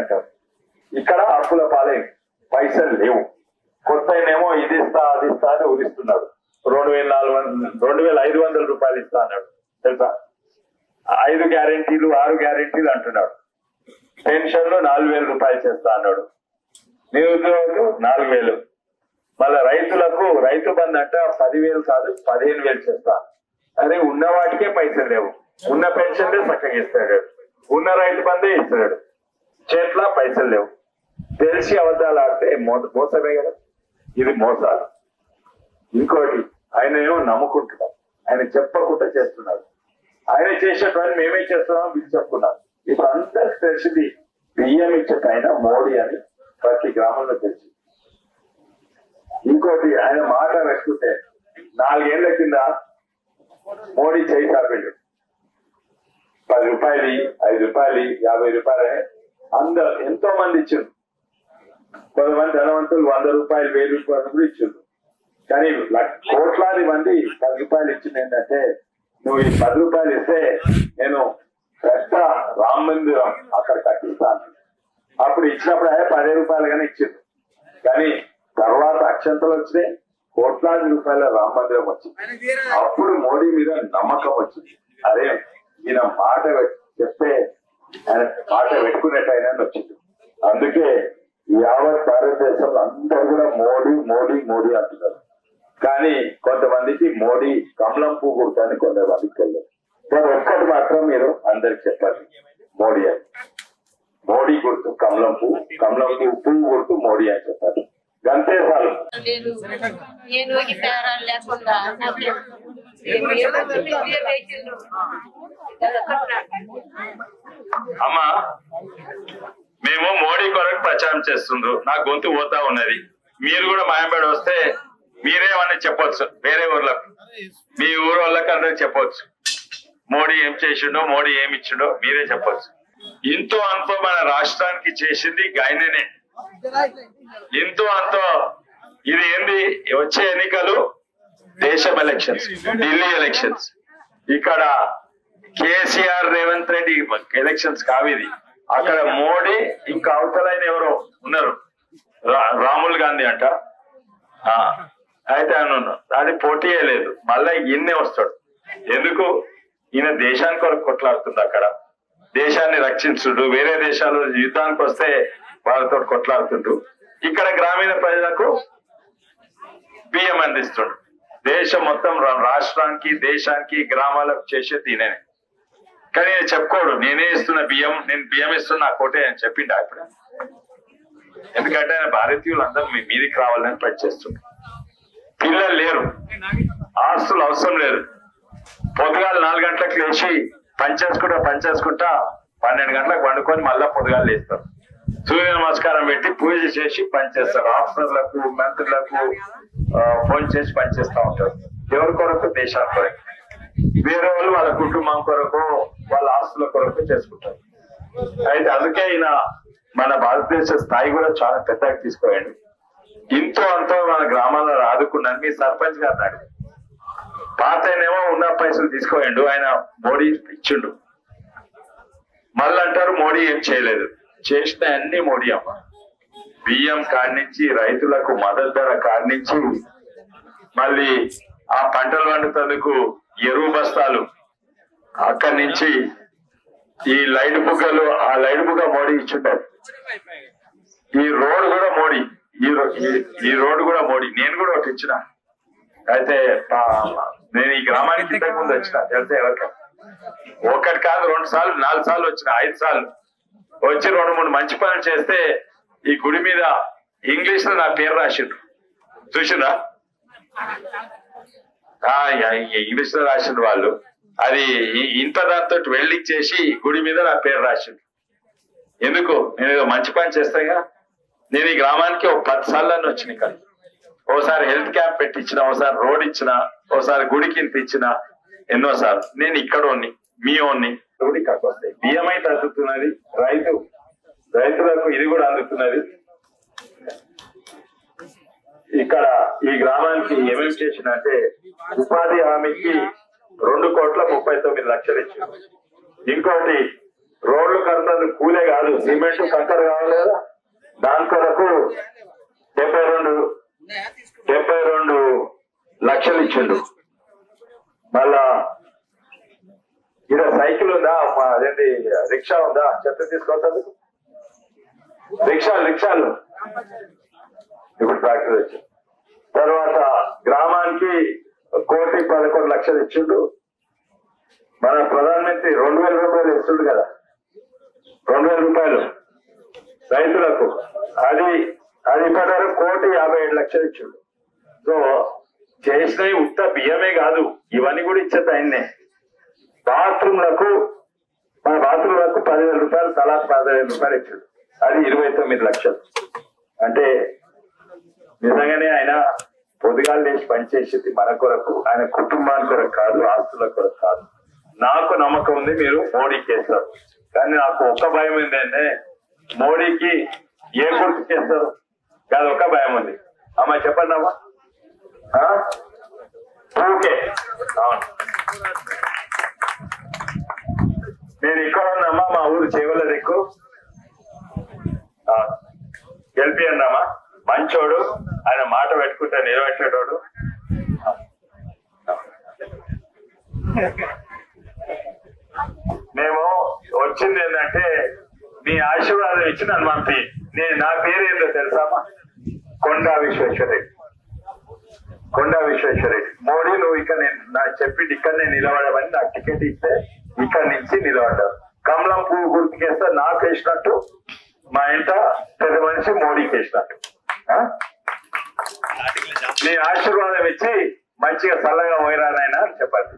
అంటారు. ఇక్కడ అప్పుల పాలే, పైసలు లేవు. కొత్త ఏమో ఇది ఇస్తా అది ఇస్తా అని ఊరిస్తున్నాడు. 2,500 రూపాయలు ఇస్తా అన్నాడు తెలుసా. 5 గ్యారెంటీలు 6 గ్యారెంటీలు అంటున్నాడు. పెన్షన్లు 4,000 రూపాయలు చేస్తా అన్నాడు. నిరుద్యోగులకు 4,000. మళ్ళా రైతులకు రైతు బంధు అంట 10,000 కాదు 15,000 చేస్తా. అరే ఉన్న వాటికే పైసలు లేవు. ఉన్న పెన్షన్లే చక్కగా ఇస్తాడు, ఉన్న రైతు బంధే ఇస్తాడు, చేట్ల పైసలు లేవు. తెలిసి అబద్ధాలు ఆడితే మోసమే కదా, ఇది మోసాలు. ఇంకోటి ఆయన ఏమో నమ్ముకుంటున్నాం, ఆయన చెప్పకుండా చేస్తున్నాడు. ఆయన చేసేటువంటి మేమే చేస్తున్నాం వీళ్ళు చెప్పుకున్నాం. ఇప్పుడు అందరికి తెలిసింది బియ్యం ఇచ్చే ఆయన మోడీ అని ప్రతి గ్రామంలో తెలిసి. ఇంకోటి ఆయన మాట పెట్టుకుంటే 4 ఏళ్ల కింద మోడీ చేయి తాపిండు. 10 రూపాయలు 5 రూపాయలు 50 రూపాయలు అందరు ఎంతో మంది ఇచ్చిండ్రు. కొంతమంది ధనవంతులు 100 రూపాయలు 1000 రూపాయలు కూడా ఇచ్చిండ్రు. కానీ కోట్లాది మంది 10 రూపాయలు ఇచ్చింది ఏంటంటే, నువ్వు ఈ 10 రూపాయలు ఇస్తే నేను పెద్ద రామ మందిరం అక్కడ కట్టిస్తాను. అప్పుడు ఇచ్చినప్పుడు 10 రూపాయలుగానే ఇచ్చిండ్రు. కానీ తర్వాత అక్షంతలు వచ్చినాయి, కోట్లాది రూపాయల రామ మందిరం వచ్చింది. అప్పుడు మోడీ మీద నమ్మకం వచ్చింది. అరే ఈయన మాట చెప్తే ఆయన మాట పెట్టుకునేటైనా వచ్చింది. అందుకే యావత్ భారతదేశంలో అందరూ కూడా మోడీ మోడీ మోడీ అంటున్నారు. కానీ కొంతమందికి మోడీ కమలం పువ్వు గుర్తు అని కొంతమందికి తెలియదు. మరి ఒక్కటి మాత్రం మీరు అందరికి చెప్పాలి, మోడీ అని. మోడీ గుర్తు కమలం పువ్వు, కమలం పువ్వు గుర్తు మోడీ అని చెప్పాలి. అంతే చాలు. అమ్మా మేము మోడీ కొరకు ప్రచారం చేస్తుండ్రు, నా గొంతు పోతా ఉన్నది. మీరు కూడా మాయంబడి వస్తే మీరేమని చెప్పొచ్చు, వేరే ఊర్లకు మీ ఊరు వాళ్ళకి అందరికి చెప్పొచ్చు. మోడీ ఏం చేసిండో, మోడీ ఏమి ఇచ్చిండో మీరే చెప్పొచ్చు. ఇంతో అంతో మన రాష్ట్రానికి చేసింది గాయననే. ఇంతో అంతో ఇది ఏంది, వచ్చే ఎన్నికలు దేశం ఎలక్షన్స్, ఢిల్లీ ఎలక్షన్స్. ఇక్కడ కేసీఆర్ రేవంత్ రెడ్డి ఎలక్షన్స్ కావిది. అక్కడ మోడీ ఇంకా అవతలైన ఎవరో ఉన్నారు, రాహుల్ గాంధీ అంట. అయితే ఆయన అది పోటీయే లేదు, మళ్ళా ఈయన్నే వస్తాడు. ఎందుకు? ఈయన దేశానికి కొరకు కొట్లాడుతుంది. అక్కడ దేశాన్ని రక్షించుడు, వేరే దేశాలు యుద్ధానికి వస్తే వాళ్ళతో కొట్లాడుతుండు. ఇక్కడ గ్రామీణ ప్రజలకు బియ్యం అందిస్తుండు. దేశం మొత్తం రాష్ట్రానికి దేశానికి గ్రామాలకు చేసేది ఈయననే. కానీ నేను చెప్పుకోడు, నేనే ఇస్తున్న బియ్యం, నేను బియ్యం ఇస్తున్నా కోటే అని చెప్పిండా ఇప్పుడు. ఎందుకంటే ఆయన భారతీయులు అందరూ మీ మీదికి రావాలని పనిచేస్తుండ్రు. పిల్లలు లేరు, ఆస్తులు అవసరం లేదు. పొద్దుగాలు 4 గంటలకు లేచి పనిచేసుకుంటా 12 గంటలకు వండుకొని మళ్ళా పొద్దుగాలు లేస్తారు. సూర్య నమస్కారం పెట్టి పూజ చేసి పనిచేస్తారు. ఆఫీసర్లకు మంత్రులకు ఫోన్ చేసి పనిచేస్తూ ఉంటారు. ఎవరి కొరకు? దేశాల కొరకు. వేరే వాళ్ళు వాళ్ళ కుటుంబం కొరకు, వాళ్ళ ఆస్తుల కొరకు చేసుకుంటారు. అయితే అందుకే ఈయన మన భారతదేశ స్థాయి కూడా చాలా పెద్దగా తీసుకోండి. ఇంతో అంతో మన గ్రామాల్లో ఆదుకున్నాను. మీ సర్పంచ్ గారిని అడిగి పాతనేమో ఉన్న పైసలు తీసుకోండు, ఆయన మోడీ ఇచ్చిండు. మళ్ళీ అంటారు మోడీ ఏం చేయలేదు. చేసిన అన్ని మోడీ అమ్మ. బియ్యం కాడ్నించి, రైతులకు మద్దతు ధర కాడ్నించి, మళ్ళీ ఆ పంటలు వండుతందుకు ఎరువు బస్తాలు, అక్కడి నుంచి ఈ లైట్ బుగ్గలు, ఆ లైట్ బుగ్గ మోడీ ఇచ్చుంటారు. ఈ రోడ్డు కూడా మోడీ, ఈ రోడ్డు కూడా మోడీ. నేను కూడా ఒకటి ఇచ్చిన. అయితే నేను ఈ గ్రామానికి ఇంతకు ముందు వచ్చిన, తెలిసే ఎవరికి? ఒకటి కాదు, 2 సార్లు 4 సార్లు వచ్చిన, 5 సార్లు వచ్చి 2-3 మంచి పనులు చేస్తే ఈ గుడి మీద ఇంగ్లీష్ లో నా పేరు రాసిండ్రు. చూసిండ్రా? ఇంగ్లీష్ లో రాసిండ్రు వాళ్ళు. అది ఇంత దాంతో వెల్డింగ్ చేసి గుడి మీద నా పేరు రాసిండ్రు. ఎందుకు? నేను ఏదో మంచి పని చేస్తాగా. నేను ఈ గ్రామానికి 10 సార్లు అని వచ్చిన. ఇక్కడ ఓసారి హెల్త్ క్యాంప్ పెట్టించిన, ఓసారి రోడ్ ఇచ్చిన, ఓసారి గుడికి ఇంత ఇచ్చిన, ఎన్నోసార్లు. నేను ఇక్కడ ఉన్ని, మీ ఓన్ని కూడా ఇక్కడికి వస్తాయి. బియ్యం అయితే అందుతున్నది, రైతులకు ఇది కూడా అందుతున్నది. ఇక్కడ ఈ గ్రామానికి ఏమేమి చేసిన అంటే, ఉపాధి హామీకి 2,39,00,000 ఇచ్చింది. ఇంకోటి రోడ్లు కడతాను కూలే కాదు, సిమెంట్ కంకర కావాలి కదా. దాని కొరకు 72 లక్షలు ఇచ్చిండు. మళ్ళా ఇక్కడ సైకిల్ ఉందా, అదేంటి రిక్షా ఉందా, చెత్త తీసుకొచ్చేందుకు రిక్షాలు ఇప్పుడు ట్రాక్టర్ వచ్చి. తర్వాత గ్రామానికి 1,11,00,000 ఇచ్చిండు. మన ప్రధానమంత్రి 2,000 రూపాయలు ఇస్తుండు కదా, 2,000 రూపాయలు రైతులకు. అది ప్రకారం 1,57,00,000 ఇచ్చిండు. సో చేసినవి ఉత్త బియ్యమే కాదు, ఇవన్నీ కూడా ఇచ్చేది ఆయన్నే. బాత్రూమ్లకు 10,000 రూపాయలు, తలా 10,000 రూపాయలు ఇచ్చాడు. అది 29 లక్షలు. అంటే నిజంగానే ఆయన పొద్దుగాలు లేచి పనిచేసేది మన కొరకు, ఆయన కుటుంబానికి కొరకు కాదు, ఆస్తుల కొరకు కాదు. నాకు నమ్మకం ఉంది మీరు మోడీకి వేస్తారు. కానీ నాకు ఒక్క భయం ఏంటంటే మోడీకి ఏ గుర్తు చేస్తారు కాదు, ఒక్క భయం ఉంది. అమ్మా చెప్పండి అమ్మా. ఓకే, అవును, నేను ఇక్కడ ఉన్నామా, మా ఊరు చేవల దిక్కు. గెలిపియండి అమ్మా, మంచోడు, ఆయన మాట పెట్టుకుంటే నిలబెట్టేటోడు. మేము వచ్చింది ఏంటంటే మీ ఆశీర్వాదం ఇచ్చి నన్ను పంపి. నా పేరు ఏంటో తెలుసామా? కొండా విశ్వేశ్వరరెడ్డి. మోడీ నువ్వు ఇక్కడ చెప్పి ఇక్కడనే నిలబడమని నాకు టికెట్ ఇస్తే ఇక్కడి నుంచి నిలబడ్డావు. కమలం పువ్వు గుర్తుకేస్తే నాకు వేసినట్టు, మా ఇంట పెద్ద మనిషి మోడీకి వేసినట్టు. నీ ఆశీర్వాదం ఇచ్చి మంచిగా చల్లగా పోయిరానైనా చెప్పండి.